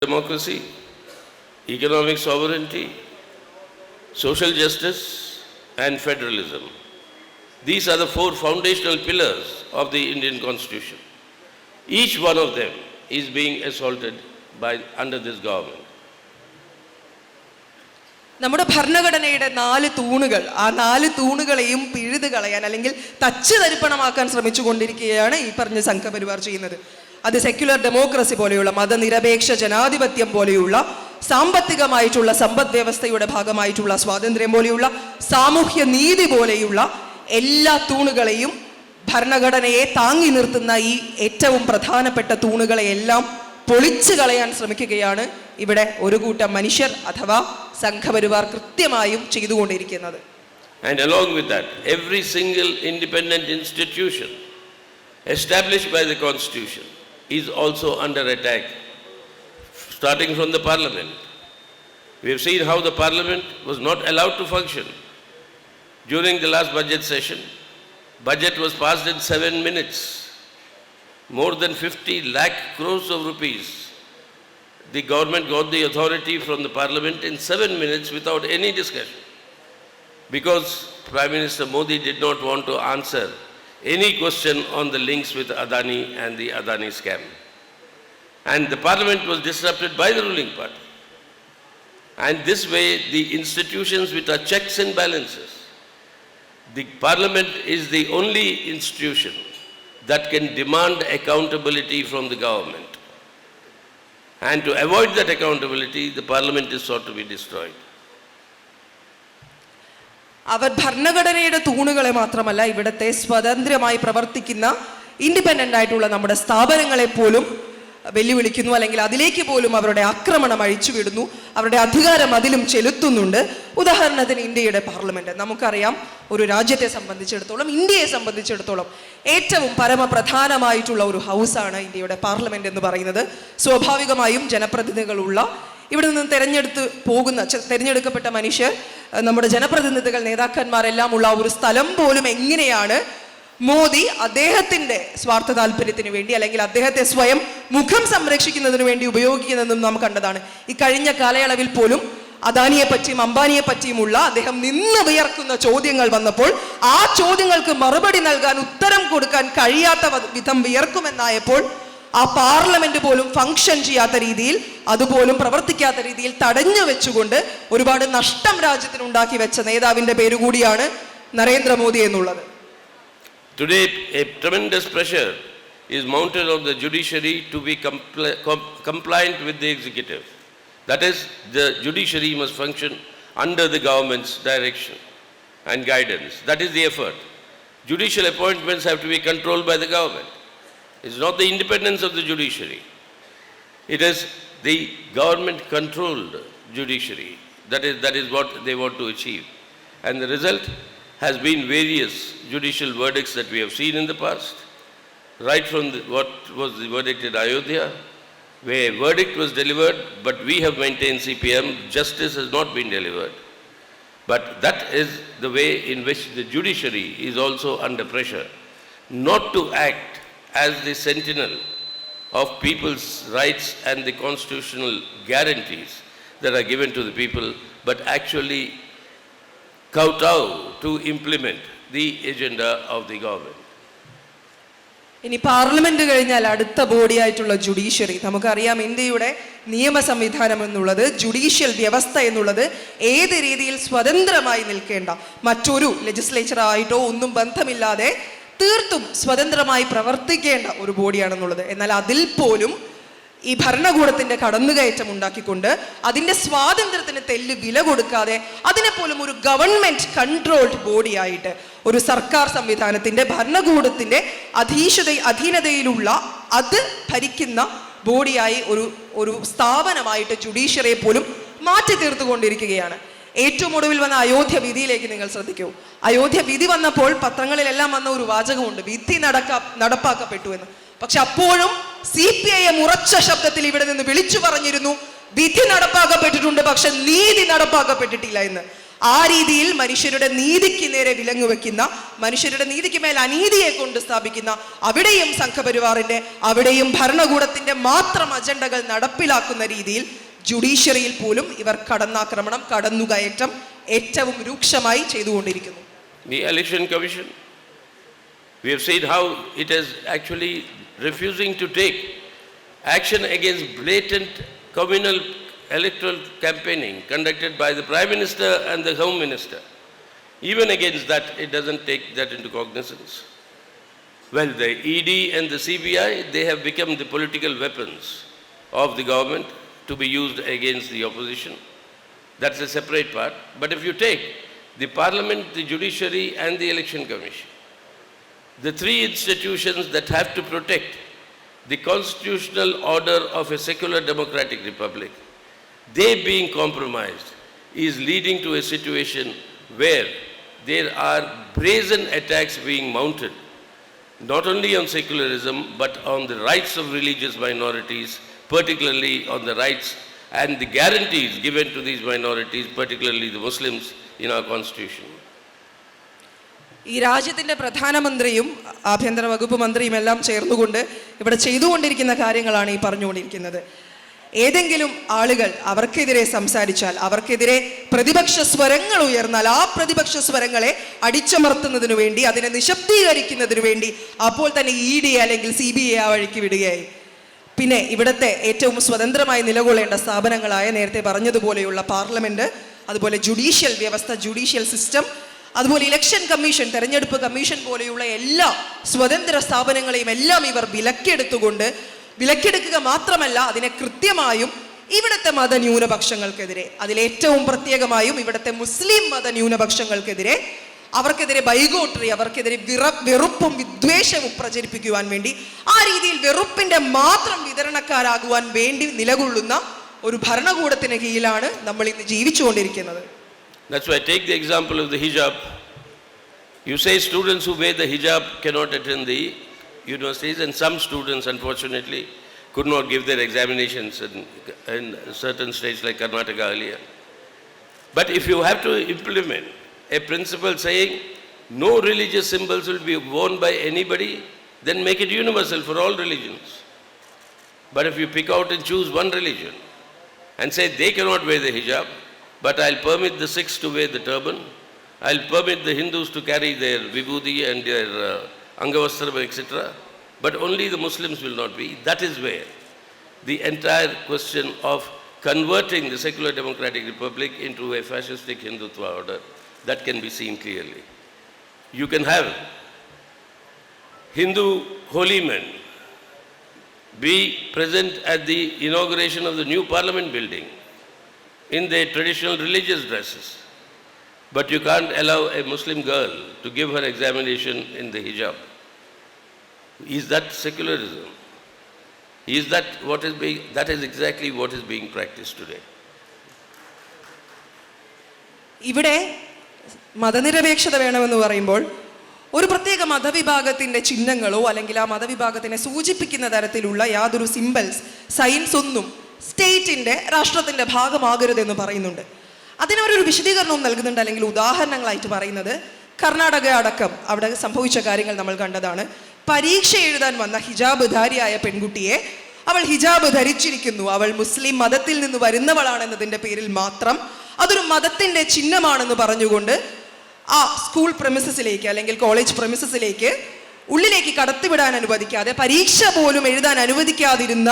democracy, economic sovereignty, social justice, and federalism. These are the four foundational pillars of the Indian Constitution. Each one of them is being assaulted under this government. നമ്മുടെ ഭരണഘടനയുടെ 4 തൂണുകൾ, ആ 4 തൂണുകളെയും പിഴുതു കളയാൻ അല്ലെങ്കിൽ തച്ച് തരിപ്പണമാക്കാൻ ശ്രമിച്ചുകൊണ്ടിരിക്കുകയാണ് ഈ പറഞ്ഞ സംഘപരിവാർ ചെയ്യുന്നത്. അത് സെക്യുലർ ഡെമോക്രസി പോലെയുള്ള മതനിരപേക്ഷ ജനാധിപത്യം പോലെയുള്ള സാമ്പത്തികമായിട്ടുള്ള സമ്പദ് വ്യവസ്ഥയുടെ ഭാഗമായിട്ടുള്ള സ്വാതന്ത്ര്യം പോലെയുള്ള സാമൂഹ്യ നീതി പോലെയുള്ള എല്ലാ തൂണുകളെയും ഭരണഘടനയെ താങ്ങി നിർത്തുന്ന ഈ ഏറ്റവും പ്രധാനപ്പെട്ട തൂണുകളെയെല്ലാം പൊളിച്ചു കളയാൻ ശ്രമിക്കുകയാണ് ഇവിടെ ഒരു കൂട്ടം മനുഷ്യർ അഥവാ സംഘപരിവാർ കൃത്യമായും ചെയ്തുകൊണ്ടിരിക്കുന്നത്. And along with that, every single independent institution established by the Constitution is also under attack, starting from the Parliament. We have seen how the Parliament was not allowed to function. During the last budget session, budget was passed in 7 minutes. More than 50 lakh crores of rupees. The government got the authority from the Parliament in 7 minutes without any discussion. Because Prime Minister Modi did not want to answer any question on the links with Adani and the Adani scam. And the Parliament was disrupted by the ruling party. And this way, the institutions which are checks and balances, the Parliament is the only institution that can demand accountability from the government. And to avoid that accountability, the Parliament is sought to be destroyed. അവർ ഭരണഘടനയുടെ തൂണുകളെ മാത്രമല്ല ഇവിടുത്തെ സ്വതന്ത്രമായി പ്രവർത്തിക്കുന്ന independent ആയിട്ടുള്ള നമ്മുടെ സ്ഥാപനങ്ങളെ പോലും വെല്ലുവിളിക്കുന്നു, അല്ലെങ്കിൽ അതിലേക്ക് പോലും അവരുടെ ആക്രമണം അഴിച്ചുവിടുന്നു, അവരുടെ അധികാരം അതിലും ചെലുത്തുന്നുണ്ട്. ഉദാഹരണത്തിന് ഇന്ത്യയുടെ പാർലമെന്റ് നമുക്കറിയാം. ഒരു രാജ്യത്തെ സംബന്ധിച്ചിടത്തോളം, ഇന്ത്യയെ സംബന്ധിച്ചിടത്തോളം ഏറ്റവും പരമപ്രധാനമായിട്ടുള്ള ഒരു ഹൗസാണ് ഇന്ത്യയുടെ പാർലമെന്റ് എന്ന് പറയുന്നത്. സ്വാഭാവികമായും ജനപ്രതിനിധികളുള്ള, ഇവിടെ നിന്ന് തെരഞ്ഞെടുക്കപ്പെട്ട മനുഷ്യർ, നമ്മുടെ ജനപ്രതിനിധികൾ, നേതാക്കന്മാരെല്ലാം ഉള്ള ഒരു സ്ഥലം പോലും എങ്ങനെയാണ് മോദി അദ്ദേഹത്തിന്റെ സ്വാർത്ഥ താല്പര്യത്തിന് വേണ്ടി അല്ലെങ്കിൽ അദ്ദേഹത്തെ സ്വയം മുഖം സംരക്ഷിക്കുന്നതിന് വേണ്ടി ഉപയോഗിക്കുന്നതെന്നും നാം കണ്ടതാണ്. ഈ കഴിഞ്ഞ കാലയളവിൽ പോലും അദാനിയെ പറ്റിയും അംബാനിയെ പറ്റിയുമുള്ള അദ്ദേഹം നിന്ന് വിയർക്കുന്ന ചോദ്യങ്ങൾ വന്നപ്പോൾ ആ ചോദ്യങ്ങൾക്ക് മറുപടി നൽകാൻ, ഉത്തരം കൊടുക്കാൻ കഴിയാത്ത വിധം വിയർക്കുമെന്നായപ്പോൾ ആ പാർലമെന്റ് പോലും ഫംഗ്ഷൻ ചെയ്യാത്ത രീതിയിൽ, അതുപോലും പ്രവർത്തിക്കാത്ത രീതിയിൽ തടഞ്ഞു വെച്ചുകൊണ്ട് ഒരുപാട് നഷ്ടം രാജ്യത്തിനുണ്ടാക്കി വെച്ച നേതാവിന്റെ പേരുകൂടിയാണ് നരേന്ദ്രമോദി എന്നുള്ളത്. Today, a tremendous pressure is mounted on the judiciary to be compliant with the executive. That is, the judiciary must function under the government's direction and guidance. That is the effort. Judicial appointments have to be controlled by the government. It's not the independence of the judiciary. It is the government-controlled judiciary. That is what they want to achieve. And the result has been various judicial verdicts that we have seen in the past, right from what was the verdict in Ayodhya, where a verdict was delivered, but we have maintained CPM, justice has not been delivered. But that is the way in which the judiciary is also under pressure, not to act as the sentinel of people's rights and the constitutional guarantees that are given to the people, but actually kowtow to implement the agenda of the government. ഇനി parliament കഴിഞ്ഞാൽ അടുത്ത ബോഡിയായിട്ടുള്ള judiciary. നമുക്കറിയാം ഇന്ത്യയുടെ നിയമ സംവിധാനം എന്നുള്ളത്, judicial വ്യവസ്ഥ എന്നുള്ളത് ഏത് രീതിയിൽ സ്വതന്ത്രമായി നിൽക്കേണ്ട, മറ്റൊരു ലെജിസ്ലേച്ചറായിട്ടോ ഒന്നും ബന്ധമില്ലാതെ തീർത്തും സ്വതന്ത്രമായി പ്രവർത്തിക്കേണ്ട ഒരു ബോഡിയാണെന്നുള്ളത്. എന്നാൽ അതിൽ പോലും ഈ ഭരണകൂടത്തിന്റെ കടന്നുകയറ്റം ഉണ്ടാക്കിക്കൊണ്ട് അതിന്റെ സ്വാതന്ത്ര്യത്തിന് തെല്ല് വില കൊടുക്കാതെ അതിനെ പോലും ഒരു ഗവൺമെന്റ് കൺട്രോൾഡ് ബോഡിയായിട്ട്, ഒരു സർക്കാർ സംവിധാനത്തിന്റെ ഭരണകൂടത്തിന്റെ അധീനതയിലുള്ള അത് ഭരിക്കുന്ന ബോഡിയായി ഒരു സ്ഥാപനമായിട്ട് ജുഡീഷ്യറിയെ പോലും മാറ്റി തീർത്തുകൊണ്ടിരിക്കുകയാണ്. ഏറ്റവും ഒടുവിൽ വന്ന അയോധ്യ വിധിയിലേക്ക് നിങ്ങൾ ശ്രദ്ധിക്കൂ. അയോധ്യ വിധി വന്നപ്പോൾ പത്രങ്ങളിലെല്ലാം വന്ന ഒരു വാചകമുണ്ട്, വിധി നടപ്പാക്കപ്പെട്ടു എന്ന്. പക്ഷെ അപ്പോഴും CPIM ഉറച്ച ശബ്ദത്തിൽ ഇവിടെ നിന്ന് വിളിച്ചു പറഞ്ഞിരുന്നു, വിധി നടപ്പാക്കപ്പെട്ടിട്ടുണ്ട്, പക്ഷെ നീതി നടപ്പാക്കപ്പെട്ടിട്ടില്ല എന്ന്. ആ രീതിയിൽ മനുഷ്യരുടെ നീതിക്ക് നേരെ വിലങ്ങ് വെക്കുന്ന, മനുഷ്യരുടെ നീതിക്ക് മേൽ അനീതിയെ കൊണ്ട് സ്ഥാപിക്കുന്ന, അവിടെയും സംഘപരിവാറിന്റെ, അവിടെയും ഭരണകൂടത്തിന്റെ മാത്രം അജണ്ടകൾ നടപ്പിലാക്കുന്ന രീതിയിൽ ജുഡീഷ്യറിയിൽ പോലും ഇവർ കടന്നാക്രമണം, കടന്നുകയറ്റം ഏറ്റവും രൂക്ഷമായി ചെയ്തുകൊണ്ടിരിക്കുന്നു. The Election Commission, we have seen how it is actually refusing to take action against blatant communal electoral campaigning conducted by the Prime Minister and the Home Minister. Even against that, it doesn't take that into cognizance. Well, the ED and the CBI, they have become the political weapons of the government to be used against the opposition. That's a separate part. But if you take the Parliament, the Judiciary and the Election Commission, the three institutions that have to protect the constitutional order of a secular democratic republic, they being compromised is leading to a situation where there are brazen attacks being mounted, not only on secularism, but on the rights of religious minorities, particularly on the rights and the guarantees given to these minorities, particularly the Muslims, in our constitution. ഈ രാജ്യത്തിന്റെ പ്രധാനമന്ത്രിയും ആഭ്യന്തര വകുപ്പ് മന്ത്രിയും എല്ലാം ചേർന്നുകൊണ്ട് ഇവിടെ ചെയ്തുകൊണ്ടിരിക്കുന്ന കാര്യങ്ങളാണ് ഈ പറഞ്ഞുകൊണ്ടിരിക്കുന്നത്. ഏതെങ്കിലും ആളുകൾ അവർക്കെതിരെ സംസാരിച്ചാൽ, അവർക്കെതിരെ പ്രതിപക്ഷ സ്വരങ്ങൾ ഉയർന്നാൽ, ആ പ്രതിപക്ഷ സ്വരങ്ങളെ അടിച്ചമർത്തുന്നതിനു വേണ്ടി, അതിനെ നിശബ്ദീകരിക്കുന്നതിനു വേണ്ടി അപ്പോൾ തന്നെ ED അല്ലെങ്കിൽ CBI ആ വഴിക്ക് വിടുകയായി. പിന്നെ ഇവിടുത്തെ ഏറ്റവും സ്വതന്ത്രമായി നിലകൊള്ളേണ്ട സ്ഥാപനങ്ങളായ നേരത്തെ പറഞ്ഞതുപോലെയുള്ള പാർലമെന്റ്, അതുപോലെ ജുഡീഷ്യൽ വ്യവസ്ഥ, ജുഡീഷ്യൽ സിസ്റ്റം, അതുപോലെ ഇലക്ഷൻ കമ്മീഷൻ, തെരഞ്ഞെടുപ്പ് കമ്മീഷൻ പോലെയുള്ള എല്ലാ സ്വതന്ത്ര സ്ഥാപനങ്ങളെയും എല്ലാം ഇവർ വിലക്കെടുക്കുക മാത്രമല്ല, അതിനെ കൃത്യമായും ഇവിടുത്തെ മതന്യൂനപക്ഷങ്ങൾക്കെതിരെ, അതിലേറ്റവും പ്രത്യേകമായും ഇവിടുത്തെ മുസ്ലിം മതന്യൂനപക്ഷങ്ങൾക്കെതിരെ, അവർക്കെതിരെ ബൈഗോട്ടറി, അവർക്കെതിരെ വെറുപ്പും വിദ്വേഷവും പ്രചരിപ്പിക്കുവാൻ വേണ്ടി, ആ രീതിയിൽ വെറുപ്പിന്റെ മാത്രം വിതരണക്കാരാകുവാൻ വേണ്ടി നിലകൊള്ളുന്ന ഒരു ഭരണകൂടത്തിന് കീഴിലാണ് നമ്മൾ ഇന്ന് ജീവിച്ചുകൊണ്ടിരിക്കുന്നത്. That's why I take the example of the hijab. You say students who wear the hijab cannot attend the universities, and some students unfortunately could not give their examinations in certain states like Karnataka earlier. But if you have to implement a principle saying no religious symbols will be worn by anybody, then make it universal for all religions. But if you pick out and choose one religion and say they cannot wear the hijab, but I'll permit the Sikhs to wear the turban, I'll permit the Hindus to carry their vibhuti and their Angavastram, etc., but only the Muslims will not be. That is where the entire question of converting the secular democratic republic into a fascistic Hindutva order, that can be seen clearly. You can have Hindu holy men be present at the inauguration of the new parliament building in their traditional religious dresses, but you can't allow a Muslim girl to give her examination in the hijab. Is that secularism? Is that what is being, that is exactly what is being practiced today. ഇവിടെ മതനിരപേക്ഷത വേണമെന്ന് പറയുമ്പോൾ ഒരു പ്രത്യേക മതവിഭാഗത്തിന്റെ ചിഹ്നങ്ങളോ അല്ലെങ്കിൽ ആ മതവിഭാഗത്തിനെ സൂചിപ്പിക്കുന്ന തരത്തിലുള്ള യാതൊരു സിംബൽസ്, സൈൻസ് ഒന്നും സ്റ്റേറ്റിന്റെ, രാഷ്ട്രത്തിന്റെ ഭാഗമാകരുതെന്ന് പറയുന്നുണ്ട്. അതിനവരൊരു വിശദീകരണവും നൽകുന്നുണ്ട്, അല്ലെങ്കിൽ ഉദാഹരണങ്ങളായിട്ട് പറയുന്നത് കർണാടക അടക്കം അവിടെ സംഭവിച്ച കാര്യങ്ങൾ നമ്മൾ കണ്ടതാണ്. പരീക്ഷ എഴുതാൻ വന്ന ഹിജാബ് ധാരിയായ പെൺകുട്ടിയെ അവൾ ഹിജാബ് ധരിച്ചിരിക്കുന്നു, അവൾ മുസ്ലിം മതത്തിൽ നിന്ന് വരുന്നവളാണെന്നതിൻ്റെ പേരിൽ മാത്രം അതൊരു മതത്തിൻ്റെ ചിഹ്നമാണെന്ന് പറഞ്ഞുകൊണ്ട് ആ സ്കൂൾ പ്രെമിസസിലേക്ക് അല്ലെങ്കിൽ കോളേജ് പ്രെമിസസിലേക്ക് ഉള്ളിലേക്ക് കടത്തിവിടാൻ അനുവദിക്കാതെ, പരീക്ഷ പോലും എഴുതാൻ അനുവദിക്കാതിരുന്ന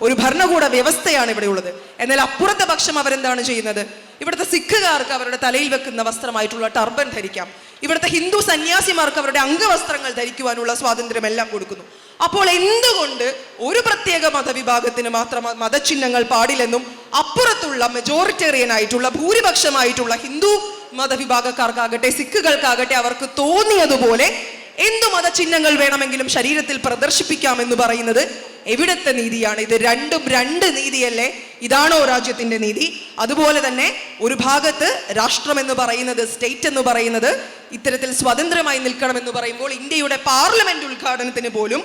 ഒരു ഭരണകൂട വ്യവസ്ഥയാണ് ഇവിടെ ഉള്ളത്. എന്നാൽ അപ്പുറത്തെ പക്ഷം അവരെന്താണ് ചെയ്യുന്നത്? ഇവിടുത്തെ സിഖുകാർക്ക് അവരുടെ തലയിൽ വെക്കുന്ന വസ്ത്രമായിട്ടുള്ള ടർബൻ ധരിക്കാം, ഇവിടുത്തെ ഹിന്ദു സന്യാസിമാർക്ക് അവരുടെ അംഗവസ്ത്രങ്ങൾ ധരിക്കുവാനുള്ള സ്വാതന്ത്ര്യം എല്ലാം കൊടുക്കുന്നു. അപ്പോൾ എന്തുകൊണ്ട് ഒരു പ്രത്യേക മതവിഭാഗത്തിന് മാത്രം മതചിഹ്നങ്ങൾ പാടില്ലെന്നും അപ്പുറത്തുള്ള മെജോറിറ്റേറിയൻ ആയിട്ടുള്ള ഭൂരിപക്ഷമായിട്ടുള്ള ഹിന്ദു മതവിഭാഗക്കാർക്കാകട്ടെ സിഖുകൾക്കാകട്ടെ അവർക്ക് തോന്നിയതുപോലെ എന്തു മതചിഹ്നങ്ങൾ വേണമെങ്കിലും ശരീരത്തിൽ പ്രദർശിപ്പിക്കാമെന്ന് പറയുന്നത് എവിടത്തെ നീതിയാണ്? ഇത് രണ്ടും രണ്ട് നീതിയല്ലേ? ഇതാണോ രാജ്യത്തിന്റെ നീതി? അതുപോലെ തന്നെ ഒരു ഭാഗത്ത് രാഷ്ട്രം എന്ന് പറയുന്നത്, സ്റ്റേറ്റ് എന്ന് പറയുന്നത് ഇത്തരത്തിൽ സ്വതന്ത്രമായി നിൽക്കണമെന്ന് പറയുമ്പോൾ ഇന്ത്യയുടെ പാർലമെന്റ് ഉദ്ഘാടനത്തിന് പോലും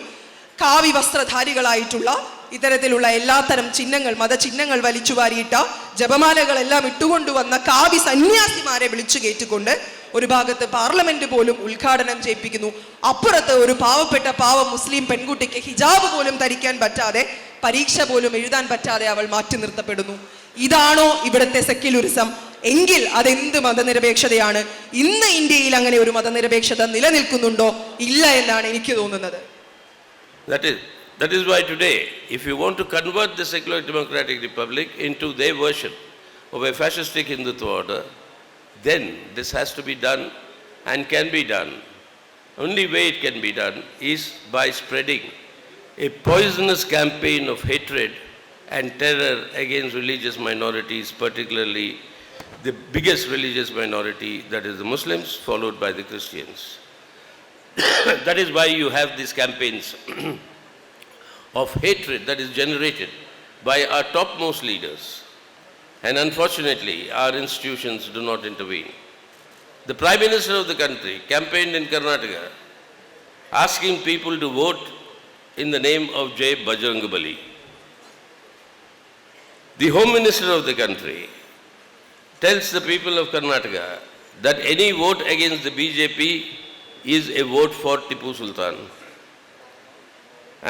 കാവി വസ്ത്രധാരികളായിട്ടുള്ള ഇത്തരത്തിലുള്ള എല്ലാത്തരം ചിഹ്നങ്ങൾ, മതചിഹ്നങ്ങൾ വലിച്ചു വാരിയിട്ട, ജപമാലകളെല്ലാം ഇട്ടുകൊണ്ടുവന്ന കാവി സന്യാസിമാരെ വിളിച്ചു കയറ്റിക്കൊണ്ട് ഒരു ഭാഗത്ത് പാർലമെന്റ് പോലും ഉദ്ഘാടനം ചെയ്യിപ്പിക്കുന്നു. അപ്പുറത്ത് ഒരു പാവ മുസ്ലിം പെൺകുട്ടിക്ക് ഹിജാബ് പോലും ധരിക്കാൻ പറ്റാതെ, പരീക്ഷ പോലും എഴുതാൻ പറ്റാതെ അവൾ മാറ്റി നിർത്തപ്പെടുന്നു. ഇതാണോ ഇവിടുത്തെ സെക്യുലറിസം? എങ്കിൽ അതെന്ത് മതനിരപേക്ഷതയാണ്? ഇന്ന് ഇന്ത്യയിൽ അങ്ങനെ ഒരു മതനിരപേക്ഷത നിലനിൽക്കുന്നുണ്ടോ? ഇല്ല എന്നാണ് എനിക്ക് തോന്നുന്നത്. That is why today, if you want to convert the secular democratic republic into their version of a fascistic Hindutva order, then this has to be done and can be done. Only way it can be done is by spreading a poisonous campaign of hatred and terror against religious minorities, particularly the biggest religious minority, that is the Muslims, followed by the Christians. That is why you have these campaigns of hatred that is generated by our topmost leaders. And unfortunately, our institutions do not intervene. The Prime Minister of the country campaigned in Karnataka asking people to vote in the name of Jai Bajrangabali. The Home Minister of the country tells the people of Karnataka that any vote against the BJP is a vote for Tipu Sultan.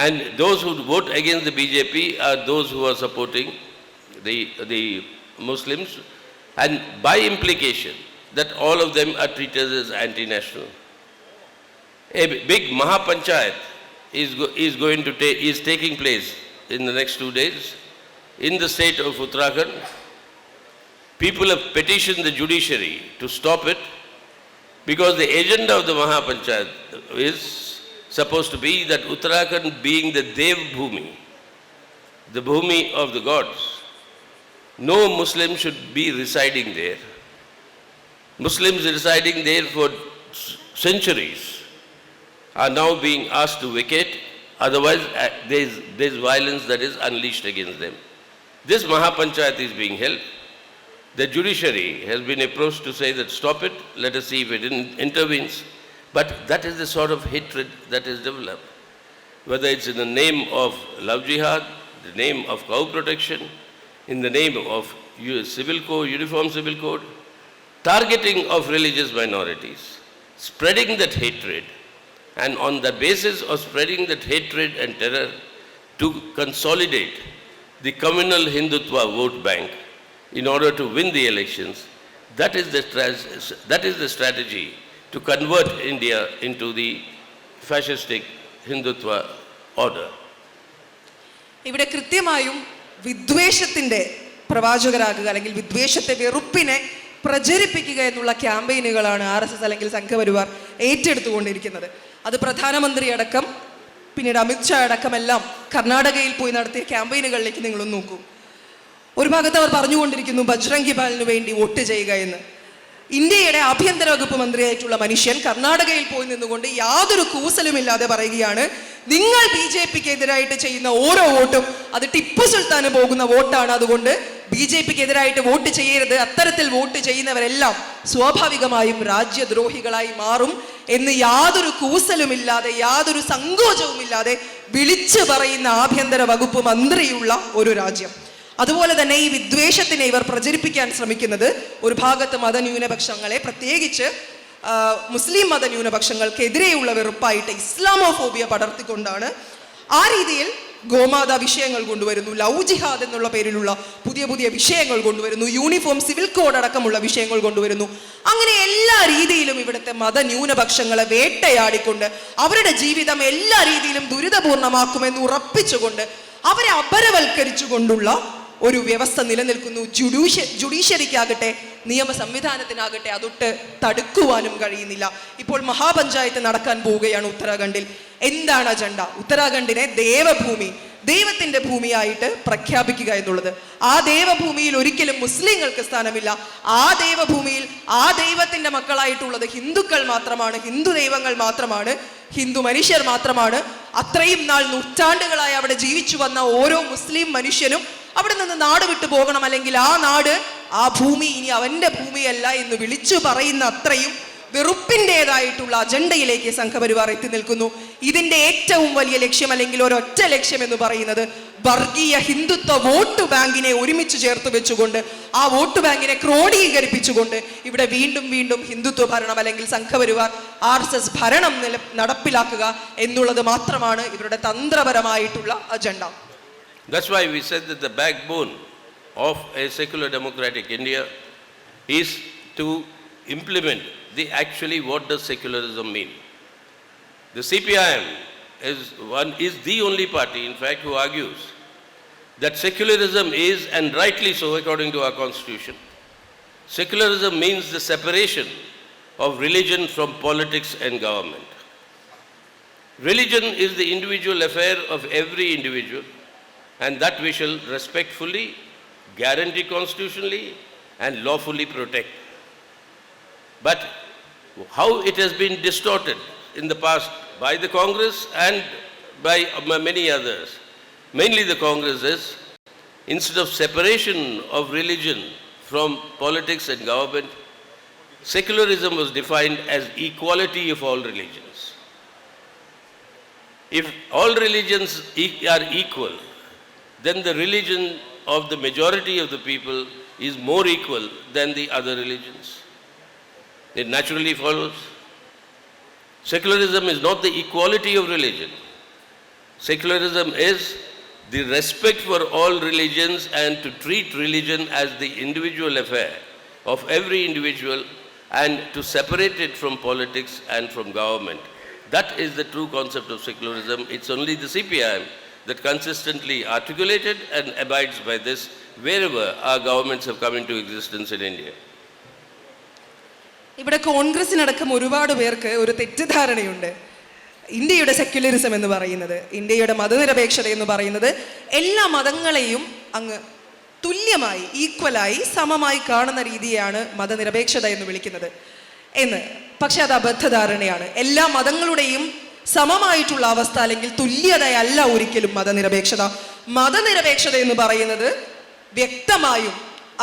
And those who vote against the BJP are those who are supporting the Muslims, and by implication that all of them are treated as anti-national. A big Mahapanchayat is taking place in the next 2 days in the state of Uttarakhand. People have petitioned the judiciary to stop it because the agenda of the Mahapanchayat is supposed to be that Uttarakhand, being the Dev Bhumi, the Bhumi of the gods, no Muslim should be residing there. Muslims residing there for centuries are now being asked to vacate, otherwise there is violence that is unleashed against them. This Mahapanchayat is being held. The judiciary has been approached to say that stop it, let us see if it intervenes. But that is the sort of hatred that is developed. Whether it's in the name of love jihad, the name of cow protection, in the name of civil code, uniform civil code, targeting of religious minorities, spreading that hatred, and on the basis of spreading that hatred and terror to consolidate the communal Hindutva vote bank in order to win the elections, that is the strategy to convert India into the fascistic Hindutva order. ഇവിടെ കൃത്യമായും വിദ്വേഷത്തിന്റെ പ്രവാചകരാകുക, അല്ലെങ്കിൽ വിദ്വേഷത്തെ, വെറുപ്പിനെ പ്രചരിപ്പിക്കുക എന്നുള്ള ക്യാമ്പയിനുകളാണ് RSS അല്ലെങ്കിൽ സംഘപരിവാർ ഏറ്റെടുത്തുകൊണ്ടിരിക്കുന്നത്. അത് പ്രധാനമന്ത്രി അടക്കം പിന്നീട് അമിത്ഷാ അടക്കമെല്ലാം കർണാടകയിൽ പോയി നടത്തിയ ക്യാമ്പയിനുകളിലേക്ക് നിങ്ങളൊന്ന് നോക്കൂ. ഒരു ഭാഗത്ത് അവർ പറഞ്ഞുകൊണ്ടിരിക്കുന്നു ബജ്രംഗി ബാലിന് വേണ്ടി വോട്ട് ചെയ്യുക എന്ന്. ഇന്ത്യയുടെ ആഭ്യന്തര വകുപ്പ് മന്ത്രിയായിട്ടുള്ള മനുഷ്യൻ കർണാടകയിൽ പോയി നിന്നുകൊണ്ട് യാതൊരു കൂസലുമില്ലാതെ പറയുകയാണ്, നിങ്ങൾ BJPക്ക് എതിരായിട്ട് ചെയ്യുന്ന ഓരോ വോട്ടും അത് ടിപ്പു സുൽത്താന് പോകുന്ന വോട്ടാണ്, അതുകൊണ്ട് BJPക്ക് എതിരായിട്ട് വോട്ട് ചെയ്യരുത്, അത്തരത്തിൽ വോട്ട് ചെയ്യുന്നവരെല്ലാം സ്വാഭാവികമായും രാജ്യദ്രോഹികളായി മാറും എന്ന് യാതൊരു കൂസലുമില്ലാതെ, യാതൊരു സങ്കോചവുമില്ലാതെ വിളിച്ചു പറയുന്ന ആഭ്യന്തര വകുപ്പ് മന്ത്രിയുള്ള ഒരു രാജ്യം. അതുപോലെ തന്നെ ഈ വിദ്വേഷത്തിനെ ഇവർ പ്രചരിപ്പിക്കാൻ ശ്രമിക്കുന്നത് ഒരു ഭാഗത്ത് മതന്യൂനപക്ഷങ്ങളെ, പ്രത്യേകിച്ച് മുസ്ലിം മതന്യൂനപക്ഷങ്ങൾക്കെതിരെയുള്ള വെറുപ്പായിട്ട് ഇസ്ലാമോഫോബിയ പടർത്തിക്കൊണ്ടാണ്. ആ രീതിയിൽ ഗോമാതാ വിഷയങ്ങൾ കൊണ്ടുവരുന്നു, ലവ് ജിഹാദ് എന്നുള്ള പേരിലുള്ള പുതിയ പുതിയ വിഷയങ്ങൾ കൊണ്ടുവരുന്നു, യൂണിഫോം സിവിൽ കോഡ് അടക്കമുള്ള വിഷയങ്ങൾ കൊണ്ടുവരുന്നു. അങ്ങനെ എല്ലാ രീതിയിലും ഇവിടുത്തെ മതന്യൂനപക്ഷങ്ങളെ വേട്ടയാടിക്കൊണ്ട് അവരുടെ ജീവിതം എല്ലാ രീതിയിലും ദുരിതപൂർണമാക്കുമെന്ന് ഉറപ്പിച്ചുകൊണ്ട് അവരെ അപരവൽക്കരിച്ചുകൊണ്ടുള്ള ഒരു വ്യവസ്ഥ നിലനിൽക്കുന്നു. ജുഡീഷ്യറിക്കാകട്ടെ നിയമ സംവിധാനത്തിനാകട്ടെ അതൊട്ട് തടുക്കുവാനും കഴിയുന്നില്ല. ഇപ്പോൾ മഹാപഞ്ചായത്ത് നടക്കാൻ പോവുകയാണ് ഉത്തരാഖണ്ഡിൽ. എന്താണ് അജണ്ട? ഉത്തരാഖണ്ഡിനെ ദേവഭൂമി, ദൈവത്തിന്റെ ഭൂമിയായിട്ട് പ്രഖ്യാപിക്കുക എന്നുള്ളത്. ആ ദേവഭൂമിയിൽ ഒരിക്കലും മുസ്ലിങ്ങൾക്ക് സ്ഥാനമില്ല. ആ ദേവഭൂമിയിൽ ആ ദൈവത്തിന്റെ മക്കളായിട്ടുള്ളത് ഹിന്ദുക്കൾ മാത്രമാണ്, ഹിന്ദു ദൈവങ്ങൾ മാത്രമാണ്, ഹിന്ദു മനുഷ്യർ മാത്രമാണ്. അത്രയും നാൾ നൂറ്റാണ്ടുകളായി അവിടെ ജീവിച്ചു വന്ന ഓരോ മുസ്ലിം മനുഷ്യനും അവിടെ നിന്ന് നാട് വിട്ടു പോകണം, അല്ലെങ്കിൽ ആ നാട്, ആ ഭൂമി ഇനി അവന്റെ ഭൂമിയല്ല എന്ന് വിളിച്ചു പറയുന്ന അത്രയും വെറുപ്പിൻ്റെതായിട്ടുള്ള അജണ്ടയിലേക്ക് സംഘപരിവാർ എത്തി നിൽക്കുന്നു. ഇതിന്റെ ഏറ്റവും വലിയ ലക്ഷ്യം, അല്ലെങ്കിൽ ഒരൊറ്റ ലക്ഷ്യം എന്ന് പറയുന്നത് വർഗീയ ഹിന്ദുത്വ വോട്ട് ബാങ്കിനെ ഒരുമിച്ച് ചേർത്ത് വെച്ചുകൊണ്ട് ആ വോട്ട് ബാങ്കിനെ ക്രോഡീകരിപ്പിച്ചുകൊണ്ട് ഇവിടെ വീണ്ടും വീണ്ടും ഹിന്ദുത്വ ഭരണം അല്ലെങ്കിൽ സംഘപരിവാർ RSS ഭരണം നടപ്പിലാക്കുക എന്നുള്ളത് മാത്രമാണ് ഇവരുടെ തന്ത്രപരമായിട്ടുള്ള agenda. That's why we said that the backbone of a secular democratic India is to implement actually what does secularism mean. The CPIM is the only party, in fact, who argues that secularism is, and rightly so according to our constitution, secularism means the separation of religion from politics and government. Religion is the individual affair of every individual, and that we shall respectfully, guarantee constitutionally, and lawfully protect. But how it has been distorted in the past by the Congress and by many others, mainly the Congress, is instead of separation of religion from politics and government, secularism was defined as equality of all religions. If all religions are equal, then the religion of the majority of the people is more equal than the other religions. It naturally follows. Secularism is not the equality of religion. Secularism is the respect for all religions and to treat religion as the individual affair of every individual and to separate it from politics and from government. That is the true concept of secularism. It's only the CPIM that consistently articulated and abides by this wherever our governments have come into existence in India. ഇവിടെ കോൺഗ്രസിനടക്കം ഒരുപാട് പേർക്ക് ഒരു തെറ്റിദ്ധാരണയുണ്ട്. ഇന്ത്യയുടെ secularism എന്ന് പറയുന്നത്, ഇന്ത്യയുടെ മതനിരപേക്ഷത എന്ന് പറയുന്നത് എല്ലാ മതങ്ങളെയും അങ്ങ് തുല്യമായി, ഈക്വലായി, സമമായി കാണുന്ന രീതിയാണ് മതനിരപേക്ഷത എന്ന് വിളിക്കുന്നത് എന്ന്. പക്ഷെ അത് അബദ്ധധാരണയാണ്. എല്ലാ മതങ്ങളുടെയും സമമായിട്ടുള്ള അവസ്ഥ അല്ലെങ്കിൽ തുല്യതയല്ല ഒരിക്കലും മതനിരപേക്ഷത. മതനിരപേക്ഷത എന്ന് പറയുന്നത് വ്യക്തമായും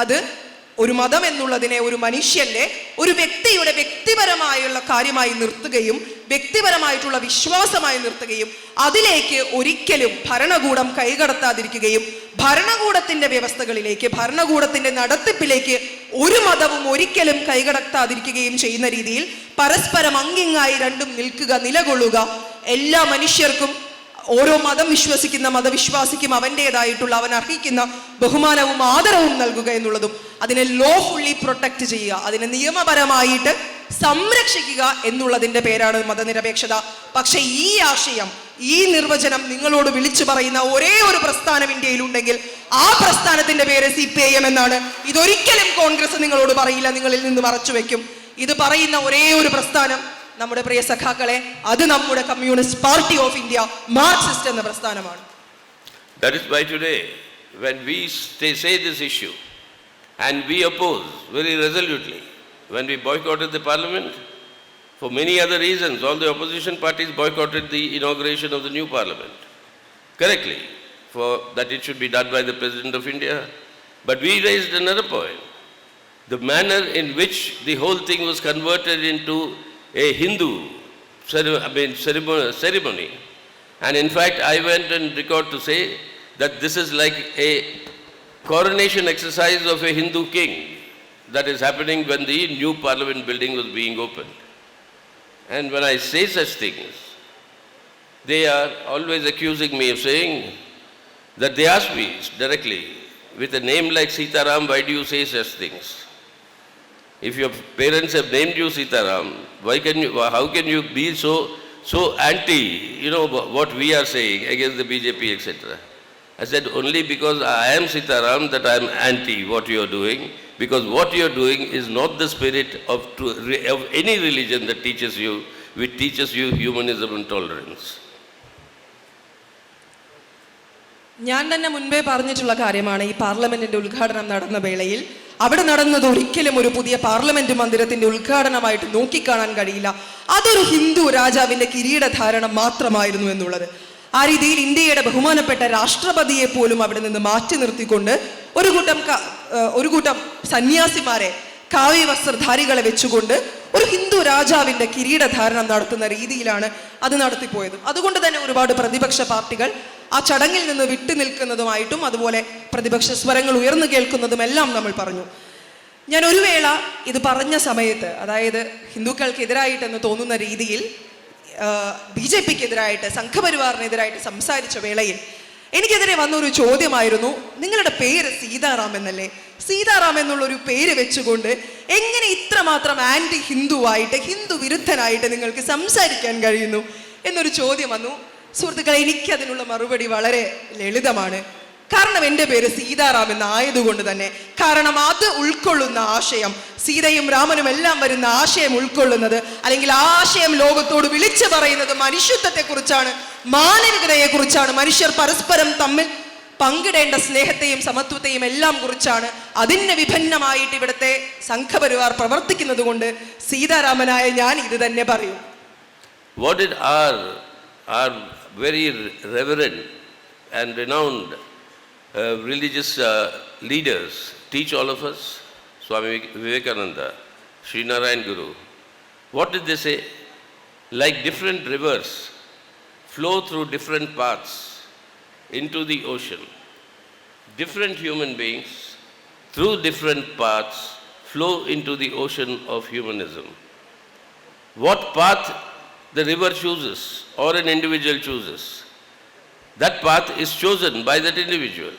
അത് ഒരു മതം എന്നുള്ളതിനെ ഒരു മനുഷ്യന്റെ, ഒരു വ്യക്തിയുടെ വ്യക്തിപരമായുള്ള കാര്യമായി നിർത്തുകയും വ്യക്തിപരമായിട്ടുള്ള വിശ്വാസമായി നിർത്തുകയും അതിലേക്ക് ഒരിക്കലും ഭരണകൂടം കൈകടത്താതിരിക്കുകയും ഭരണകൂടത്തിന്റെ വ്യവസ്ഥകളിലേക്ക്, ഭരണകൂടത്തിന്റെ നടത്തിപ്പിലേക്ക് ഒരു മതവും ഒരിക്കലും കൈകടത്താതിരിക്കുകയും ചെയ്യുന്ന രീതിയിൽ പരസ്പരം അങ്ങിങ്ങായി രണ്ടും നിൽക്കുക, നിലകൊള്ളുക, എല്ലാ മനുഷ്യർക്കും ഓരോ മതം വിശ്വസിക്കുന്ന മതവിശ്വാസിക്കും അവൻ്റെതായിട്ടുള്ള അവൻ അർഹിക്കുന്ന ബഹുമാനവും ആദരവും നൽകുക എന്നുള്ളതും അതിനെ ലോഫുള്ളി പ്രൊട്ടക്ട് ചെയ്യുക, അതിനെ നിയമപരമായിട്ട് സംരക്ഷിക്കുക എന്നുള്ളതിൻ്റെ പേരാണ് മതനിരപേക്ഷത. പക്ഷെ ഈ ആശയം, ഈ നിർവചനം നിങ്ങളോട് വിളിച്ചു പറയുന്ന ഒരേ ഒരു പ്രസ്ഥാനം ഇന്ത്യയിലുണ്ടെങ്കിൽ ആ പ്രസ്ഥാനത്തിന്റെ പേര് CPIM എന്നാണ്. ഇതൊരിക്കലും കോൺഗ്രസ് നിങ്ങളോട് പറയില്ല, നിങ്ങളിൽ നിന്ന് മറച്ചു വെക്കും. ഇത് പറയുന്ന ഒരേ ഒരു പ്രസ്ഥാനം നമ്മുടെ പ്രിയ സഖാക്കളെ, അത് നമ്മുടെ communist party of India, Marxist എന്ന പ്രസ്ഥാനമാണ്. That is why today when we say this issue and we oppose very resolutely, when we boycotted the parliament for many other reasons, all the opposition parties boycotted the inauguration of the new parliament correctly, for that it should be done by the President of India. But we raised another point, the manner in which the whole thing was converted into a Hindu ceremony. And in fact, I went and record to say that this is like a coronation exercise of a Hindu king that is happening when the new parliament building was being opened. And when I say such things, they are always accusing me of saying that they ask me directly, with a name like Sitaram, why do you say such things? If your parents have named you Sitaram, how can you be so anti, what we are saying against the BJP, etc. I said, only because I am Sitaram that I am anti what you are doing, because what you are doing is not the spirit of any religion that teaches you, which teaches you humanism and tolerance. ഞാൻ തന്നെ മുൻപേ പറഞ്ഞിട്ടുള്ള കാര്യമാണ്, ഈ പാർലമെന്റിന്റെ ഉദ്ഘാടനം നടന്ന വേളയിൽ അവിടെ നടന്നത് ഒരിക്കലും ഒരു പുതിയ പാർലമെന്റ് മന്ദിരത്തിന്റെ ഉദ്ഘാടനമായിട്ട് നോക്കിക്കാണാൻ കഴിയില്ല. അതൊരു ഹിന്ദു രാജാവിന്റെ കിരീടധാരണം മാത്രമായിരുന്നു എന്നുള്ളത്. ആ രീതിയിൽ ഇന്ത്യയുടെ ബഹുമാനപ്പെട്ട രാഷ്ട്രപതിയെ പോലും അവിടെ നിന്ന് മാറ്റി നിർത്തിക്കൊണ്ട് ഒരു കൂട്ടം സന്യാസിമാരെ, കാവ്യ വസ്ത്രധാരികളെ വെച്ചുകൊണ്ട് ഒരു ഹിന്ദു രാജാവിന്റെ കിരീടധാരണം നടത്തുന്ന രീതിയിലാണ് അത് നടത്തിപ്പോയത്. അതുകൊണ്ട് തന്നെ ഒരുപാട് പ്രതിപക്ഷ പാർട്ടികൾ ആ ചടങ്ങിൽ നിന്ന് വിട്ടു നിൽക്കുന്നതുമായിട്ടും അതുപോലെ പ്രതിപക്ഷ സ്വരങ്ങൾ ഉയർന്നു കേൾക്കുന്നതുമെല്ലാം നമ്മൾ പറഞ്ഞു. ഞാൻ ഒരു വേള ഇത് പറഞ്ഞ സമയത്ത്, അതായത് ഹിന്ദുക്കൾക്കെതിരായിട്ടെന്ന് തോന്നുന്ന രീതിയിൽ BJP-ക്കെതിരായിട്ട്, സംഘപരിവാറിനെതിരായിട്ട് സംസാരിച്ച വേളയിൽ എനിക്കെതിരെ വന്നൊരു ചോദ്യമായിരുന്നു, നിങ്ങളുടെ പേര് സീതാറാം എന്നല്ലേ, സീതാറാം എന്നുള്ളൊരു പേര് വെച്ചുകൊണ്ട് എങ്ങനെ ഇത്രമാത്രം ആൻറ്റി ഹിന്ദുവായിട്ട്, ഹിന്ദു വിരുദ്ധനായിട്ട് നിങ്ങൾക്ക് സംസാരിക്കാൻ കഴിയുന്നു എന്നൊരു ചോദ്യം വന്നു. സുഹൃത്തുക്കളെ, എനിക്കതിനുള്ള മറുപടി വളരെ ലളിതമാണ്. കാരണം എൻ്റെ പേര് സീതാറാം എന്നായതുകൊണ്ട് തന്നെ. കാരണം അത് ഉൾക്കൊള്ളുന്ന ആശയം, സീതയും രാമനും എല്ലാം വരുന്ന ആശയം ഉൾക്കൊള്ളുന്നത്, അല്ലെങ്കിൽ ആ ആശയം ലോകത്തോട് വിളിച്ചു പറയുന്നത് മനുഷ്യത്വത്തെക്കുറിച്ചാണ്, മാനവികതയെക്കുറിച്ചാണ്, മനുഷ്യർ പരസ്പരം തമ്മിൽ പങ്കിടേണ്ട സ്നേഹത്തെയും സമത്വത്തെയും എല്ലാം കുറിച്ചാണ്. അതിന് വിഭിന്നമായിട്ട് ഇവിടുത്തെ സംഘപരിവാർ പ്രവർത്തിക്കുന്നത് കൊണ്ട് സീതാരാമനായ ഞാൻ ഇത് തന്നെ പറയും. What did our very reverend and renowned religious leaders teach all of us? Swami Vivekananda, Sri Narayan Guru. What did they say? Like different rivers flow through different paths into the ocean, different human beings through different paths flow into the ocean of humanism. What path the river chooses or an individual chooses, that path is chosen by that individual.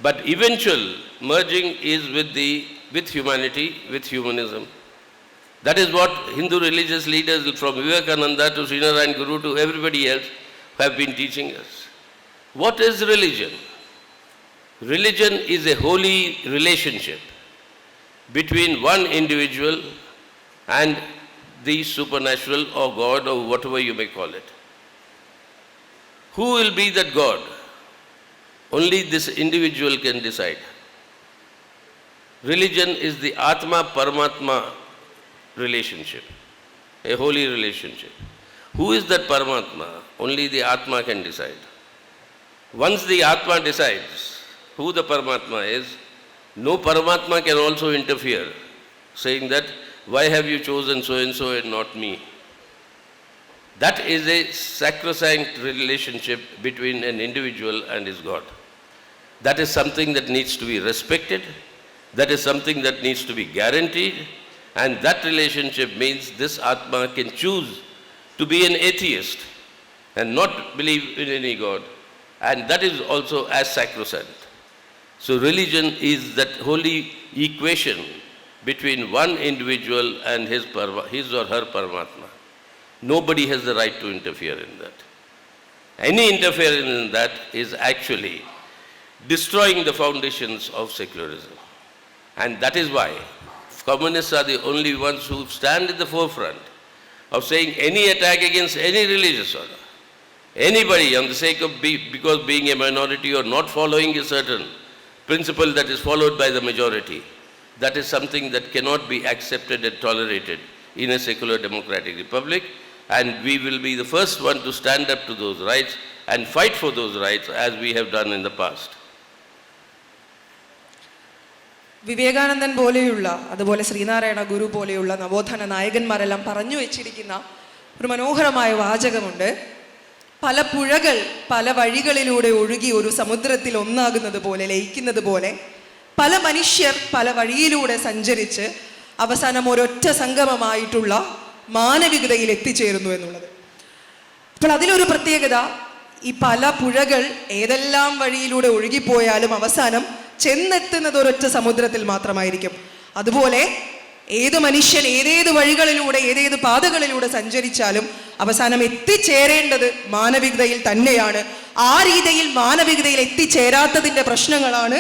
But eventual merging is with humanity, with humanism. That is what Hindu religious leaders from Vivekananda to Sri Narayan Guru to everybody else have been teaching us. What is religion? Religion is a holy relationship between one individual and the supernatural or God or whatever you may call it. Who will be that God? Only this individual can decide. Religion is the Atma Paramatma relationship, a holy relationship. Who is that Paramatma? Only the Atma can decide. Once the Atma decides who the Paramatma is, no Paramatma can also interfere, saying that, why have you chosen so and so and not me? That is a sacrosanct relationship between an individual and his God. That is something that needs to be respected. That is something that needs to be guaranteed. And that relationship means this Atma can choose to be an atheist and not believe in any God. And that is also as sacrosanct. So religion is that holy equation between one individual and his or her Paramatma. Nobody has the right to interfere in that. Any interference in that is actually destroying the foundations of secularism. And that is why communists are the only ones who stand in the forefront of saying any attack against any religious order, anybody on the sake of because being a minority or not following a certain principle that is followed by the majority, that is something that cannot be accepted and tolerated in a secular democratic republic. And we will be the first one to stand up to those rights and fight for those rights as we have done in the past. വിവേകാനന്ദൻ പോലെയുള്ള, അതുപോലെ ശ്രീനാരായണ ഗുരു പോലെയുള്ള നവോത്ഥാന നായകന്മാരെല്ലാം പറഞ്ഞു വെച്ചിരിക്കുന്ന ഒരു മനോഹരമായ വാചകമുണ്ട്. പല പുഴകൾ പല വഴികളിലൂടെ ഒഴുകി ഒരു സമുദ്രത്തിൽ ഒന്നാകുന്നത് പോലെ, ലയിക്കുന്നത് പോലെ പല മനുഷ്യർ പല വഴിയിലൂടെ സഞ്ചരിച്ച് അവസാനം ഒരൊറ്റ സംഗമമായിട്ടുള്ള മാനവികതയിൽ എത്തിച്ചേരുന്നു എന്നുള്ളത്. അപ്പോൾ അതിലൊരു പ്രത്യേകത, ഈ പല പുഴകൾ ഏതെല്ലാം വഴിയിലൂടെ ഒഴുകിപ്പോയാലും അവസാനം ചെന്നെത്തുന്നത് ഒരൊറ്റ സമുദ്രത്തിൽ മാത്രമായിരിക്കും. അതുപോലെ ഏത് മനുഷ്യൻ ഏതേത് വഴികളിലൂടെ ഏതേത് പാതകളിലൂടെ സഞ്ചരിച്ചാലും അവസാനം എത്തിച്ചേരേണ്ടത് മാനവികതയിൽ തന്നെയാണ്. ആ രീതിയിൽ മാനവികതയിൽ എത്തിച്ചേരാത്തതിൻ്റെ പ്രശ്നങ്ങളാണ്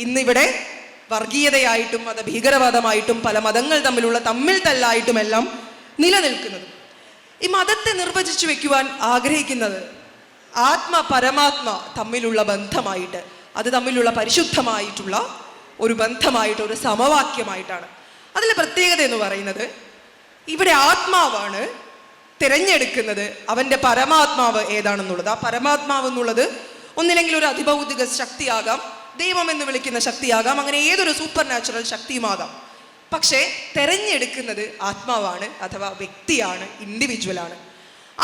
ഇന്നിവിടെ വർഗീയതയായിട്ടും മതഭീകരവാദമായിട്ടും പല മതങ്ങൾ തമ്മിൽ തല്ലായിട്ടുമെല്ലാം നിലനിൽക്കുന്നത്. ഈ മതത്തെ നിർവചിച്ചു വെക്കുവാൻ ആഗ്രഹിക്കുന്നത് ആത്മ പരമാത്മ തമ്മിലുള്ള ബന്ധമായിട്ട്, അത് തമ്മിലുള്ള പരിശുദ്ധമായിട്ടുള്ള ഒരു ബന്ധമായിട്ട്, ഒരു സമവാക്യമായിട്ടാണ്. അതിലെ പ്രത്യേകത എന്ന് പറയുന്നത്, ഇവിടെ ആത്മാവാണ് തിരഞ്ഞെടുക്കുന്നത് അവൻ്റെ പരമാത്മാവ് ഏതാണെന്നുള്ളത്. ആ പരമാത്മാവ് എന്നുള്ളത് ഒന്നില്ലെങ്കിൽ ഒരു അതിഭൗതിക ശക്തിയാകാം, ദൈവം എന്ന് വിളിക്കുന്ന ശക്തിയാകാം, അങ്ങനെ ഏതൊരു സൂപ്പർ നാച്ചുറൽ ശക്തിയുമാകാം. പക്ഷേ തിരഞ്ഞെടുക്കുന്നത് ആത്മാവാണ്, അഥവാ വ്യക്തിയാണ്, ഇൻഡിവിജ്വലാണ്.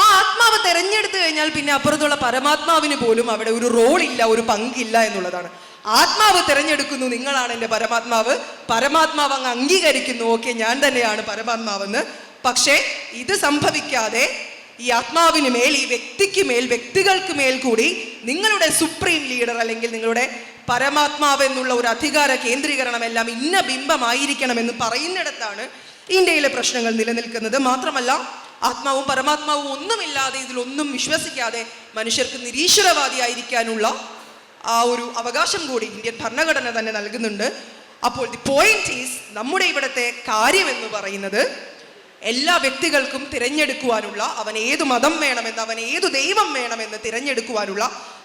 ആ ആത്മാവ് തെരഞ്ഞെടുത്തു കഴിഞ്ഞാൽ പിന്നെ അപ്പുറത്തുള്ള പരമാത്മാവിന് പോലും അവിടെ ഒരു റോളില്ല, ഒരു പങ്കില്ല എന്നുള്ളതാണ്. ആത്മാവ് തിരഞ്ഞെടുക്കുന്നു, നിങ്ങളാണ് എൻ്റെ പരമാത്മാവ്. പരമാത്മാവ് അങ്ങ് അംഗീകരിക്കുന്നു, ഓക്കെ ഞാൻ തന്നെയാണ് പരമാത്മാവെന്ന്. പക്ഷേ ഇത് സംഭവിക്കാതെ ഈ ആത്മാവിന് മേൽ, ഈ വ്യക്തിക്ക് മേൽ, വ്യക്തികൾക്ക് മേൽ കൂടി നിങ്ങളുടെ സുപ്രീം ലീഡർ അല്ലെങ്കിൽ നിങ്ങളുടെ പരമാത്മാവ് എന്നുള്ള ഒരു അധികാര കേന്ദ്രീകരണം എല്ലാം ഇന്ന ബിംബമായിരിക്കണമെന്ന് പറയുന്നിടത്താണ് ഇന്ത്യയിലെ പ്രശ്നങ്ങൾ നിലനിൽക്കുന്നത്. മാത്രമല്ല ആത്മാവും പരമാത്മാവും ഒന്നുമില്ലാതെ, ഇതിലൊന്നും വിശ്വസിക്കാതെ മനുഷ്യർക്ക് നിരീശ്വരവാദിയായിരിക്കാനുള്ള ആ ഒരു അവകാശം കൂടി ഇന്ത്യൻ ഭരണഘടന തന്നെ നൽകുന്നുണ്ട്. അപ്പോൾ ദി പോയിന്റ് ഈസ്, നമ്മുടെ ഇവിടുത്തെ കാര്യം എന്ന് പറയുന്നത് എല്ലാ വ്യക്തികൾക്കും തിരഞ്ഞെടുക്കുവാനുള്ള, അവൻ ഏതു മതം വേണമെന്ന്, അവൻ ഏതു ദൈവം വേണമെന്ന് തിരഞ്ഞെടുക്കുവാനുള്ള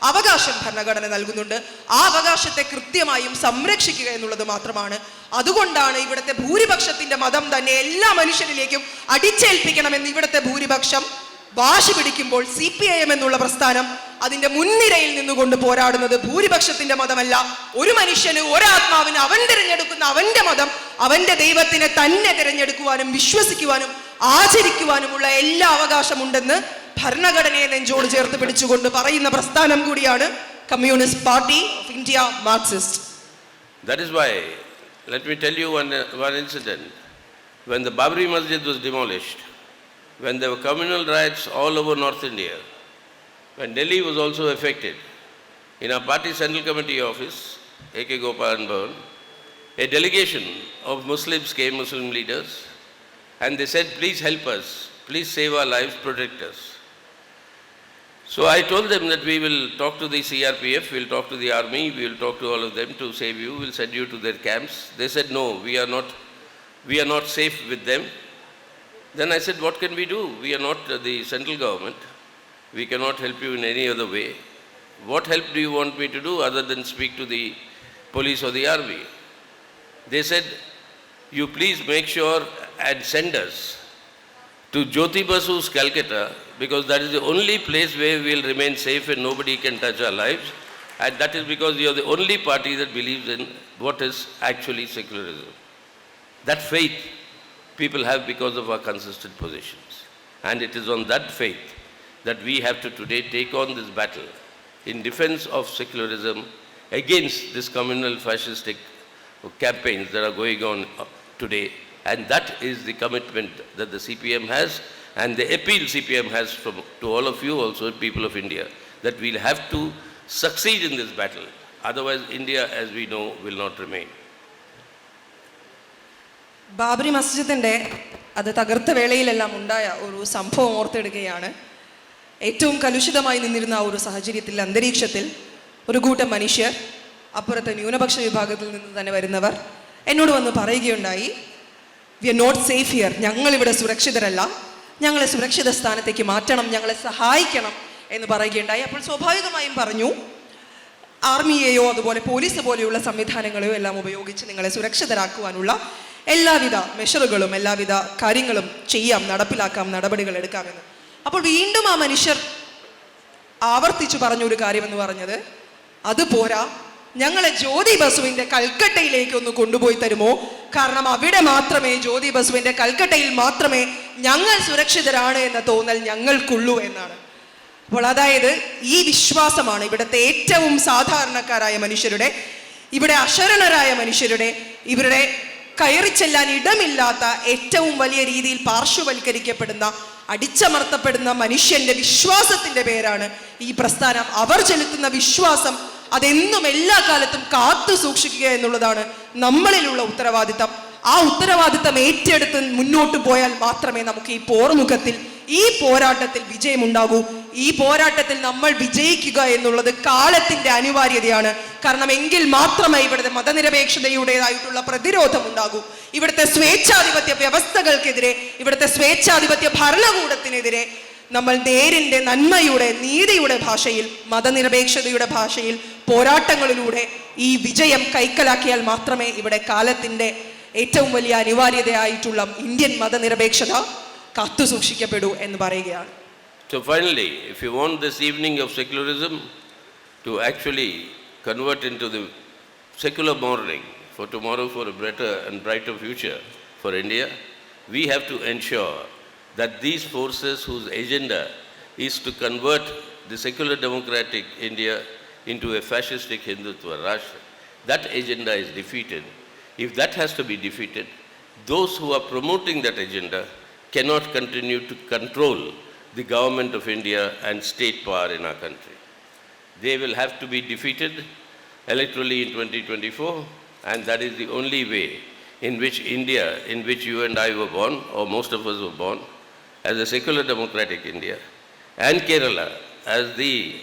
അവകാശം ഭരണഘടന നൽകുന്നുണ്ട്. ആ അവകാശത്തെ കൃത്യമായും സംരക്ഷിക്കുക എന്നുള്ളത് മാത്രമാണ്. അതുകൊണ്ടാണ് ഇവിടുത്തെ ഭൂരിപക്ഷത്തിന്റെ മതം തന്നെ എല്ലാ മനുഷ്യരിലേക്കും അടിച്ചേൽപ്പിക്കണമെന്ന് ഇവിടുത്തെ ഭൂരിപക്ഷം വാശി പിടിക്കുമ്പോൾ CPIM എന്നുള്ള പ്രസ്ഥാനം അതിന്റെ മുൻനിരയിൽ നിന്നുകൊണ്ട് പോരാടുന്നത് ഭൂരിപക്ഷത്തിന്റെ മതമല്ല, ഒരു മനുഷ്യന്, ഒരാത്മാവിന് അവൻ തിരഞ്ഞെടുക്കുന്ന അവന്റെ മതം, അവന്റെ ദൈവത്തിനെ തന്നെ തിരഞ്ഞെടുക്കുവാനും വിശ്വസിക്കുവാനും ആചരിക്കുവാനുമുള്ള എല്ലാ അവകാശമുണ്ടെന്ന് ഭരണഘടനയെ നെഞ്ചോട് ചേർത്ത് പിടിച്ചുകൊണ്ട് പറയുന്ന പ്രസ്ഥാനം കൂടിയാണ് communist party of India, Marxist. That is why, let me tell you one incident. When the Babri Masjid was demolished, when there were communal riots all over North India, when Delhi was also affected, in our party central committee office, A.K. Gopalan Bhavan, a delegation of Muslims came, Muslim leaders, and they said, please help us, please save our lives, protect us. So I told them that we will talk to the CRPF, we will talk to the army, we will talk to all of them to save you, we will send you to their camps. They said, no, we are not safe with them. Then I said, what can we do? We are not the central government. We cannot help you in any other way. What help do you want me to do other than speak to the police or the army? They said, you please make sure and send us to Jyoti Basu's Calcutta, because that is the only place where we will remain safe and nobody can touch our lives. And that is because you are the only party that believes in what is actually secularism. That faith people have because of our consistent positions. And it is on that faith that we have to today take on this battle in defense of secularism against this communal fascistic campaigns that are going on today. And that is the commitment that the CPM has, and the appeal CPM has to all of you also, people of India, that we'll have to succeed in this battle. Otherwise, India, as we know, will not remain. Babri മസ്ജിദിന്റെ അത് തകർത്ത വേളയിലെല്ലാം ഉണ്ടായ ഒരു സംഭവം ഓർത്തെടുക്കുകയാണ്. ഏറ്റവും കലുഷിതമായി നിന്നിരുന്ന ആ ഒരു സാഹചര്യത്തിൽ, അന്തരീക്ഷത്തിൽ ഒരു കൂട്ടം മനുഷ്യർ, അപ്പുറത്തെ ന്യൂനപക്ഷ വിഭാഗത്തിൽ നിന്ന് തന്നെ വരുന്നവർ എന്നോട് വന്ന് പറയുകയുണ്ടായി, we are not safe here, ഞങ്ങളിവിടെ സുരക്ഷിതരല്ല, ഞങ്ങളെ സുരക്ഷിത സ്ഥാനത്തേക്ക് മാറ്റണം, ഞങ്ങളെ സഹായിക്കണം എന്ന് പറയുകയുണ്ടായി. അപ്പോൾ സ്വാഭാവികമായും പറഞ്ഞു, ആർമിയെയോ അതുപോലെ പോലീസ് പോലെയുള്ള സംവിധാനങ്ങളെയോ എല്ലാം ഉപയോഗിച്ച് നിങ്ങളെ സുരക്ഷിതരാക്കുവാനുള്ള എല്ലാവിധ മെഷറുകളും എല്ലാവിധ കാര്യങ്ങളും ചെയ്യാം, നടപ്പിലാക്കാം, നടപടികൾ എടുക്കാമെന്ന്. അപ്പോൾ വീണ്ടും ആ മനുഷ്യർ ആവർത്തിച്ചു പറഞ്ഞൊരു കാര്യമെന്ന് പറഞ്ഞത്, അതുപോരാ, ഞങ്ങളെ ജ്യോതി ബസുവിന്റെ കൽക്കട്ടയിലേക്ക് ഒന്ന് കൊണ്ടുപോയി തരുമോ? കാരണം അവിടെ മാത്രമേ, ജ്യോതി ബസുവിന്റെ കൽക്കട്ടയിൽ മാത്രമേ ഞങ്ങൾ സുരക്ഷിതരാണ് എന്ന തോന്നൽ ഞങ്ങൾക്കുള്ളൂ എന്നാണ്. അപ്പോൾ അതായത് ഈ വിശ്വാസമാണ് ഇവിടുത്തെ ഏറ്റവും സാധാരണക്കാരായ മനുഷ്യരുടെ, ഇവിടെ അശരണരായ മനുഷ്യരുടെ, ഇവരുടെ കയറി ചെല്ലാൻ ഇടമില്ലാത്ത, ഏറ്റവും വലിയ രീതിയിൽ പാർശ്വവൽക്കരിക്കപ്പെടുന്ന, അടിച്ചമർത്തപ്പെടുന്ന മനുഷ്യന്റെ വിശ്വാസത്തിന്റെ പേരാണ് ഈ പ്രസ്ഥാനം. അവർ ചെലുത്തുന്ന വിശ്വാസം അതെന്നും എല്ലാ കാലത്തും കാത്തു സൂക്ഷിക്കുക എന്നുള്ളതാണ് നമ്മളിലുള്ള ഉത്തരവാദിത്തം. ആ ഉത്തരവാദിത്തം ഏറ്റെടുത്ത് മുന്നോട്ട് പോയാൽ മാത്രമേ നമുക്ക് ഈ പോർമുഖത്തിൽ, ഈ പോരാട്ടത്തിൽ വിജയമുണ്ടാകൂ. ഈ പോരാട്ടത്തിൽ നമ്മൾ വിജയിക്കുക എന്നുള്ളത് കാലത്തിന്റെ അനിവാര്യതയാണ്. കാരണം എങ്കിൽ മാത്രമേ ഇവിടുത്തെ മതനിരപേക്ഷതയുടേതായിട്ടുള്ള പ്രതിരോധം ഉണ്ടാകൂ. ഇവിടുത്തെ സ്വേച്ഛാധിപത്യ വ്യവസ്ഥകൾക്കെതിരെ, ഇവിടുത്തെ സ്വേച്ഛാധിപത്യ ഭരണകൂടത്തിനെതിരെ നമ്മൾ നേരിന്റെ, നന്മയുടെ, നീതിയുടെ ഭാഷയിൽ, മതനിരപേക്ഷതയുടെ ഭാഷയിൽ പോരാട്ടങ്ങളിലൂടെ ഈ വിജയം കൈക്കലാക്കിയാൽ മാത്രമേ ഇവിടെ കാലത്തിന്റെ ഏറ്റവും വലിയ അനിവാര്യതയായിട്ടുള്ള ഇന്ത്യൻ മതനിരപേക്ഷത കാത്തു സൂക്ഷിക്കപ്പെടൂ എന്ന് പറയുകയാണ്. So finally, if you want this evening of secularism to actually convert into the secular morning for tomorrow, for a better and brighter future for India, we have to ensure that these forces whose agenda is to convert the secular democratic India into a fascistic Hindutva Rashtra. That agenda is defeated. If that has to be defeated, those who are promoting that agenda cannot continue to control the government of India and state power in our country. They will have to be defeated electorally in 2024, and that is the only way in which India, in which you and I were born, or most of us were born, as a secular democratic India, and Kerala as the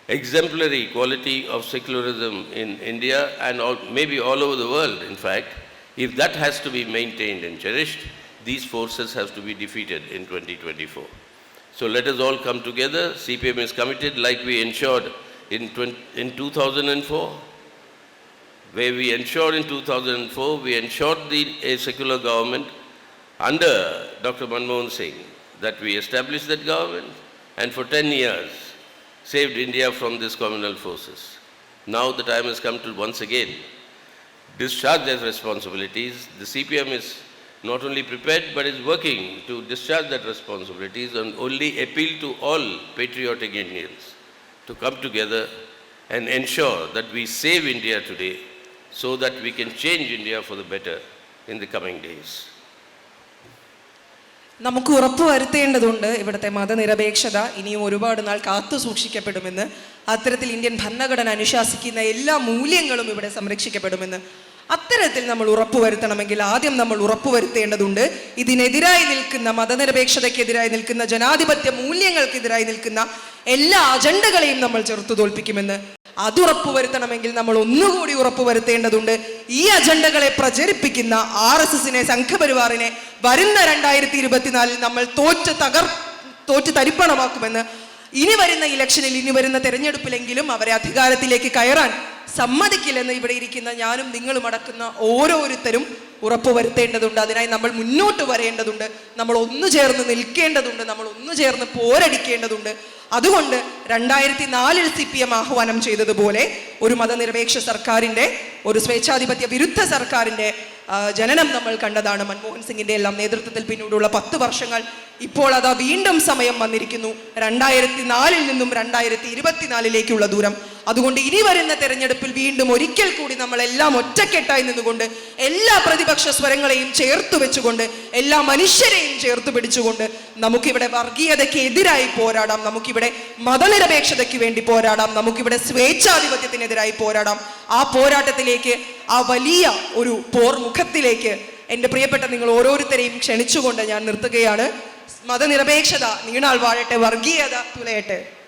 exemplary quality of secularism in India and maybe all over the world, in fact, if that has to be maintained and cherished, these forces have to be defeated in 2024. So let us all come together. CPM is committed like we ensured in 2004, where we ensured in 2004, we ensured a secular government under Dr. Manmohan Singh, that we established that government and for 10 years saved India from these communal forces. Now the time has come to once again discharge their responsibilities. The CPM is not only prepared but is working to discharge that responsibilities, and only appeal to all patriotic Indians to come together and ensure that we save India today so that we can change India for the better in the coming days. നമുക്ക് ഉറപ്പുവരുത്തേണ്ടതുണ്ട് ഇവിടുത്തെ മതനിരപേക്ഷത ഇനിയും ഒരുപാട് നാൾ കാത്തു സൂക്ഷിക്കപ്പെടുമെന്ന്, അത്തരത്തിൽ Indian ഭരണഘടന അനുശാസിക്കുന്ന എല്ലാ മൂല്യങ്ങളും ഇവിടെ സംരക്ഷിക്കപ്പെടുമെന്ന്. അത്തരത്തിൽ നമ്മൾ ഉറപ്പുവരുത്തണമെങ്കിൽ ആദ്യം നമ്മൾ ഉറപ്പുവരുത്തേണ്ടതുണ്ട് ഇതിനെതിരായി നിൽക്കുന്ന, മതനിരപേക്ഷതയ്ക്കെതിരായി നിൽക്കുന്ന, ജനാധിപത്യ മൂല്യങ്ങൾക്കെതിരായി നിൽക്കുന്ന എല്ലാ അജണ്ടകളെയും നമ്മൾ ചെറുത്തു തോൽപ്പിക്കുമെന്ന്. അത് ഉറപ്പുവരുത്തണമെങ്കിൽ നമ്മൾ ഒന്നുകൂടി ഉറപ്പുവരുത്തേണ്ടതുണ്ട് ഈ അജണ്ടകളെ പ്രചരിപ്പിക്കുന്ന RSSനെ, സംഘപരിവാറിനെ വരുന്ന 2024 നമ്മൾ തോറ്റ് തരിപ്പണമാക്കുമെന്ന്. ഇനി വരുന്ന ഇലക്ഷനിൽ, ഇനി വരുന്ന തെരഞ്ഞെടുപ്പിലെങ്കിലും അവരെ അധികാരത്തിലേക്ക് കയറാൻ സമ്മതിക്കില്ലെന്ന് ഇവിടെ ഇരിക്കുന്ന ഞാനും നിങ്ങളും അടക്കുന്ന ഓരോരുത്തരും ഉറപ്പുവരുത്തേണ്ടതുണ്ട്. അതിനായി നമ്മൾ മുന്നോട്ട് വരേണ്ടതുണ്ട്, നമ്മൾ ഒന്നു ചേർന്ന് നിൽക്കേണ്ടതുണ്ട്, നമ്മൾ ഒന്നു ചേർന്ന് പോരടിക്കേണ്ടതുണ്ട്. അതുകൊണ്ട് 2004 CPM ആഹ്വാനം ചെയ്തതുപോലെ ഒരു മതനിരപേക്ഷ സർക്കാരിൻ്റെ, ഒരു സ്വേച്ഛാധിപത്യ വിരുദ്ധ സർക്കാരിൻ്റെ ജനനം നമ്മൾ കണ്ടതാണ്. മൻമോഹൻ സിംഗിന്റെ എല്ലാം നേതൃത്വത്തിൽ പിന്നീടുള്ള 10 വർഷങ്ങൾ. ഇപ്പോൾ അതാ വീണ്ടും സമയം വന്നിരിക്കുന്നു, 2004 നിന്നും 2024 ദൂരം. അതുകൊണ്ട് ഇനി വരുന്ന തെരഞ്ഞെടുപ്പിൽ വീണ്ടും ഒരിക്കൽ കൂടി നമ്മളെല്ലാം ഒറ്റക്കെട്ടായി നിന്നുകൊണ്ട്, എല്ലാ പ്രതിപക്ഷ സ്വരങ്ങളെയും ചേർത്ത് വെച്ചുകൊണ്ട്, എല്ലാ മനുഷ്യരെയും ചേർത്ത് പിടിച്ചുകൊണ്ട് നമുക്കിവിടെ വർഗീയതയ്ക്ക് എതിരായി പോരാടാം, നമുക്കിവിടെ മതനിരപേക്ഷതയ്ക്ക് വേണ്ടി പോരാടാം, നമുക്കിവിടെ സ്വേച്ഛാധിപത്യത്തിനെതിരായി പോരാടാം. ആ പോരാട്ടത്തിലേക്ക്, ആ വലിയ ഒരു പോർമുഖത്തിലേക്ക് എൻ്റെ പ്രിയപ്പെട്ട നിങ്ങൾ ഓരോരുത്തരെയും ക്ഷണിച്ചുകൊണ്ട് ഞാൻ നിർത്തുകയാണ്. മതനിരപേക്ഷത നീണാൾ വാഴട്ടെ, വർഗീയത തുലയട്ടെ.